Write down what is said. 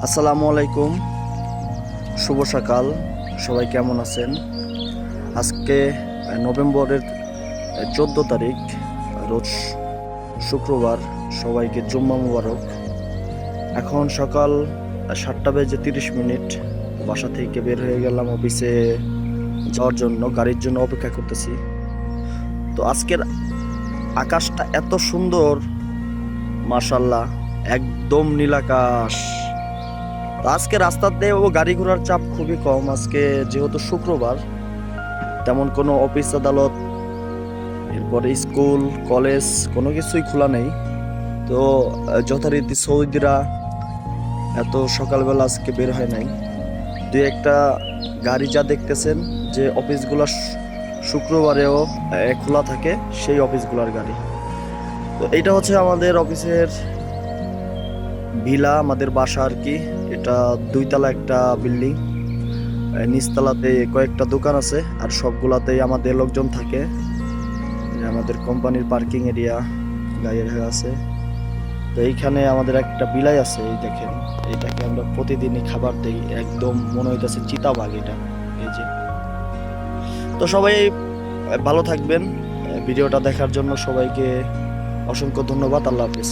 আসসালামু আলাইকুম, শুভ সকাল। সবাই কেমন আছেন? আজকে নভেম্বরের 14 তারিখ, রোজ শুক্রবার। সবাইকে জুম্মা মুবারক। এখন সকাল 7:30। বাসা থেকে বের হয়ে গেলাম অফিসে যাওয়ার জন্য, গাড়ির জন্য অপেক্ষা করতেছি। তো আজকের আকাশটা এত সুন্দর, মাশাআল্লাহ, একদম নীল আকাশ। তো আজকে রাস্তাতে গাড়ি ঘোড়ার চাপ খুবই কম। আজকে যেহেতু শুক্রবার, তেমন কোনো অফিস আদালত, এরপরে স্কুল কলেজ কোনো কিছুই খোলা নেই। তো যথারীতি সৌদিরা এত সকালবেলা আজকে বের হয় নাই। দুই একটা গাড়ি যা দেখতেছেন যে অফিসগুলো শুক্রবারেও খোলা থাকে, সেই অফিসগুলোর গাড়ি। তো এইটা হচ্ছে আমাদের অফিসের ভিলা, আমাদের বাসা আর কি। এটা 2 তলা একটা বিল্ডিং। নিচতলাতে কয়েকটা দোকান আছে, আর সবগুলাতেই আমাদের লোকজন থাকে। আমাদের কোম্পানির পার্কিং এরিয়া, গাড়ি রাখা আছে। তো এইখানে আমাদের একটা বিলাই আছে, এই দেখেন। এটাকে আমরা প্রতিদিনই খাবার দেই, একদম মনে হইতেছে চিতাবাঘ এটা। এই যে। তো সবাই ভালো থাকবেন। ভিডিওটা দেখার জন্য সবাইকে অসংখ্য ধন্যবাদ। আল্লাহ হাফেজ।